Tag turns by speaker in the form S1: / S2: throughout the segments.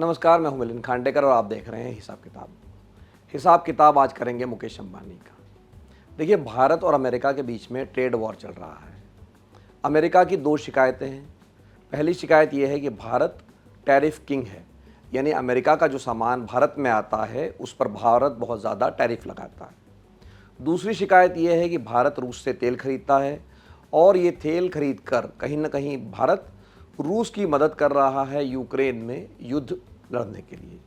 S1: नमस्कार, मैं हूं मिलिंद खांडेकर और आप देख रहे हैं हिसाब किताब। हिसाब किताब आज करेंगे मुकेश अंबानी का। देखिए, भारत और अमेरिका के बीच में ट्रेड वॉर चल रहा है। अमेरिका की दो शिकायतें हैं। पहली शिकायत यह है कि भारत टैरिफ किंग है, यानी अमेरिका का जो सामान भारत में आता है उस पर भारत बहुत ज़्यादा टैरिफ लगाता है। दूसरी शिकायत यह है कि भारत रूस से तेल खरीदता है और ये तेल खरीद कर कहीं ना कहीं भारत रूस की मदद कर रहा है यूक्रेन में युद्ध लड़ने के लिए।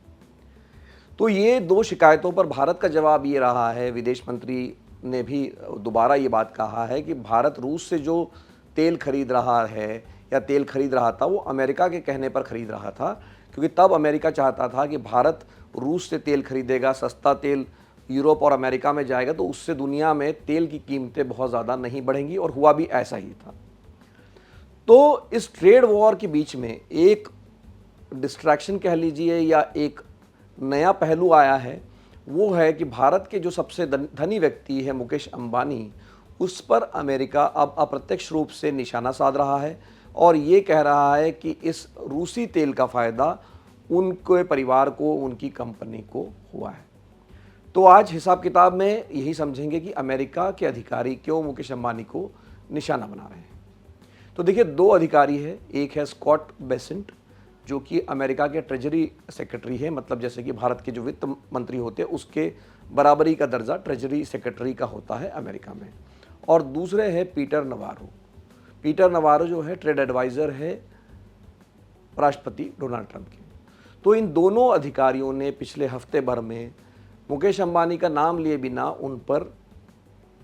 S1: तो ये दो शिकायतों पर भारत का जवाब ये रहा है, विदेश मंत्री ने भी दोबारा ये बात कहा है कि भारत रूस से जो तेल खरीद रहा है या तेल खरीद रहा था वो अमेरिका के कहने पर खरीद रहा था, क्योंकि तब अमेरिका चाहता था कि भारत रूस से तेल खरीदेगा, सस्ता तेल यूरोप और अमेरिका में जाएगा तो उससे दुनिया में तेल की कीमतें बहुत ज़्यादा नहीं बढ़ेंगी, और हुआ भी ऐसा ही था। तो इस ट्रेड वॉर के बीच में एक डिस्ट्रैक्शन कह लीजिए या एक नया पहलू आया है, वो है कि भारत के जो सबसे धनी व्यक्ति है मुकेश अंबानी, उस पर अमेरिका अब अप्रत्यक्ष रूप से निशाना साध रहा है और ये कह रहा है कि इस रूसी तेल का फ़ायदा उनके परिवार को, उनकी कंपनी को हुआ है। तो आज हिसाब किताब में यही समझेंगे कि अमेरिका के अधिकारी क्यों मुकेश अंबानी को निशाना बना रहे हैं। तो देखिए, दो अधिकारी है, एक है स्कॉट बेसेंट जो कि अमेरिका के ट्रेजरी सेक्रेटरी है, मतलब जैसे कि भारत के जो वित्त मंत्री होते हैं उसके बराबरी का दर्जा ट्रेजरी सेक्रेटरी का होता है अमेरिका में। और दूसरे है पीटर नवारो। पीटर नवारो जो है ट्रेड एडवाइज़र है राष्ट्रपति डोनाल्ड ट्रंप के। तो इन दोनों अधिकारियों ने पिछले हफ्ते भर में मुकेश अंबानी का नाम लिए बिना उन पर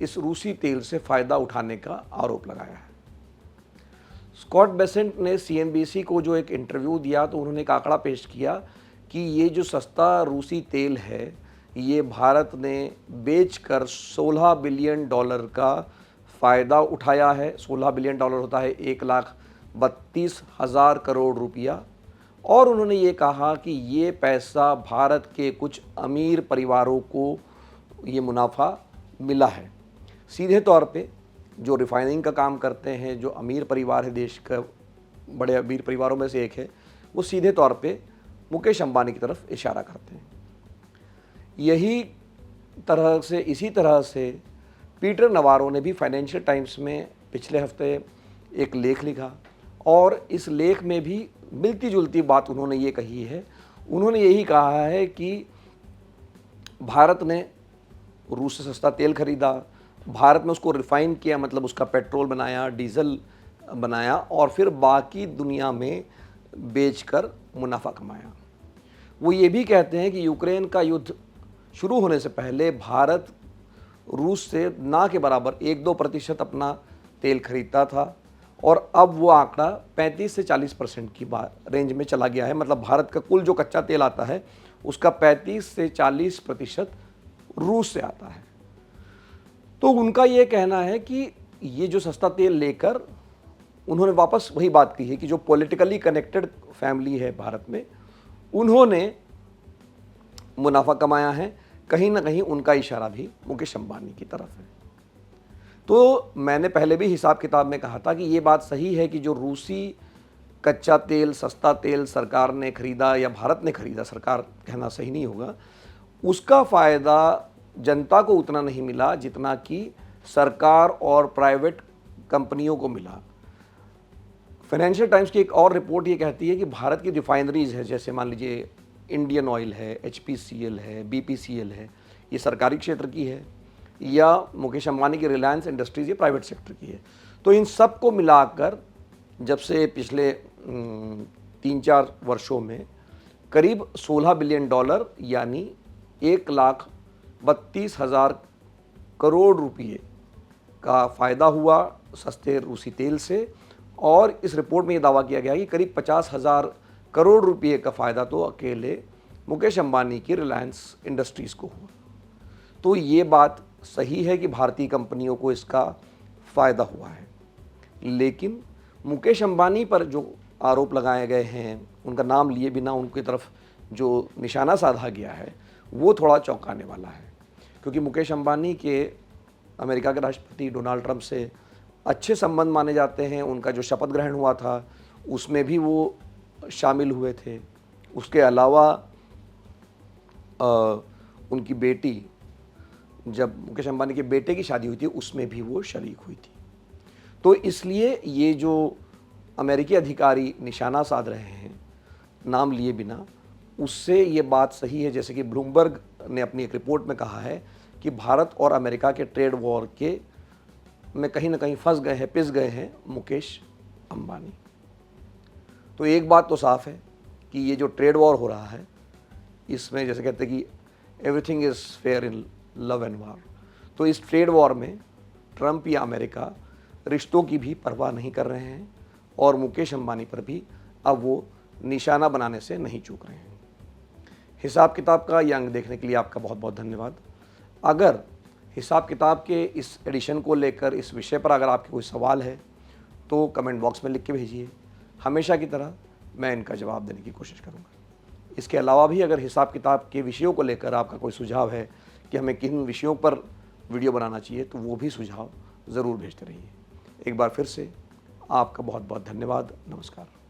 S1: इस रूसी तेल से फ़ायदा उठाने का आरोप लगाया है। स्कॉट बेसेंट ने CNBC को जो एक इंटरव्यू दिया तो उन्होंने एक आंकड़ा पेश किया कि ये जो सस्ता रूसी तेल है ये भारत ने बेचकर $16 बिलियन का फ़ायदा उठाया है। $16 बिलियन होता है 1,32,000 करोड़ रुपया। और उन्होंने ये कहा कि ये पैसा भारत के कुछ अमीर परिवारों को ये मुनाफा मिला है। सीधे तौर पे जो रिफाइनिंग का काम करते हैं, जो अमीर परिवार है, देश का बड़े अमीर परिवारों में से एक है, वो सीधे तौर पे मुकेश अंबानी की तरफ इशारा करते हैं। इसी तरह से पीटर नवारो ने भी फाइनेंशियल टाइम्स में पिछले हफ्ते एक लेख लिखा और इस लेख में भी मिलती जुलती बात उन्होंने ये कही है। उन्होंने यही कहा है कि भारत ने रूस से सस्ता तेल खरीदा, भारत में उसको रिफ़ाइन किया, मतलब उसका पेट्रोल बनाया, डीजल बनाया और फिर बाकी दुनिया में बेचकर मुनाफा कमाया। वो ये भी कहते हैं कि यूक्रेन का युद्ध शुरू होने से पहले भारत रूस से ना के बराबर 1-2% अपना तेल खरीदता था और अब वो आंकड़ा 35 से 40% की रेंज में चला गया है। मतलब भारत का कुल जो कच्चा तेल आता है उसका 35 से 40% रूस से आता है। तो उनका ये कहना है कि ये जो सस्ता तेल लेकर उन्होंने वापस वही बात की है कि जो पॉलिटिकली कनेक्टेड फैमिली है भारत में, उन्होंने मुनाफा कमाया है। कहीं ना कहीं उनका इशारा भी मुकेश अंबानी की तरफ है। तो मैंने पहले भी हिसाब किताब में कहा था कि ये बात सही है कि जो रूसी कच्चा तेल, सस्ता तेल सरकार ने खरीदा या भारत ने खरीदा, सरकार कहना सही नहीं होगा, उसका फ़ायदा जनता को उतना नहीं मिला जितना कि सरकार और प्राइवेट कंपनियों को मिला। फाइनेंशियल टाइम्स की एक और रिपोर्ट ये कहती है कि भारत की रिफाइनरीज है, जैसे मान लीजिए इंडियन ऑयल है, HPCL है, BPCL है, ये सरकारी क्षेत्र की है, या मुकेश अंबानी की रिलायंस इंडस्ट्रीज़ ये प्राइवेट सेक्टर की है। तो इन सब को मिलाकर जब से पिछले 3-4 वर्षों में करीब $16 बिलियन यानी 1,32,000 करोड़ रुपये का फ़ायदा हुआ सस्ते रूसी तेल से। और इस रिपोर्ट में ये दावा किया गया कि करीब 50,000 करोड़ रुपये का फ़ायदा तो अकेले मुकेश अंबानी की रिलायंस इंडस्ट्रीज़ को हुआ। तो ये बात सही है कि भारतीय कंपनियों को इसका फ़ायदा हुआ है, लेकिन मुकेश अंबानी पर जो आरोप लगाए गए हैं, उनका नाम लिए बिना उनकी तरफ जो निशाना साधा गया है, वो थोड़ा चौंकाने वाला है। क्योंकि मुकेश अंबानी के अमेरिका के राष्ट्रपति डोनाल्ड ट्रंप से अच्छे संबंध माने जाते हैं। उनका जो शपथ ग्रहण हुआ था उसमें भी वो शामिल हुए थे उसके अलावा उनकी बेटी, जब मुकेश अंबानी के बेटे की शादी हुई थी उसमें भी वो शरीक हुई थी। तो इसलिए ये जो अमेरिकी अधिकारी निशाना साध रहे हैं नाम लिए बिना, उससे ये बात सही है, जैसे कि ब्लूमबर्ग ने अपनी एक रिपोर्ट में कहा है कि भारत और अमेरिका के ट्रेड वॉर के में कहीं ना कहीं फंस गए हैं, पिस गए हैं मुकेश अंबानी। तो एक बात तो साफ है कि ये जो ट्रेड वॉर हो रहा है, इसमें जैसे कहते हैं कि everything is fair in love and वार, तो इस ट्रेड वॉर में ट्रंप या अमेरिका रिश्तों की भी परवाह नहीं कर रहे हैं और मुकेश अंबानी पर भी अब वो निशाना बनाने से नहीं चूक रहे हैं। हिसाब किताब का ये अंक देखने के लिए आपका बहुत बहुत धन्यवाद। अगर हिसाब किताब के इस एडिशन को लेकर, इस विषय पर अगर आपके कोई सवाल है तो कमेंट बॉक्स में लिख के भेजिए। हमेशा की तरह मैं इनका जवाब देने की कोशिश करूँगा। इसके अलावा भी अगर हिसाब किताब के विषयों को लेकर आपका कोई सुझाव है कि हमें किन विषयों पर वीडियो बनाना चाहिए, तो वो भी सुझाव ज़रूर भेजते रहिए। एक बार फिर से आपका बहुत बहुत धन्यवाद। नमस्कार।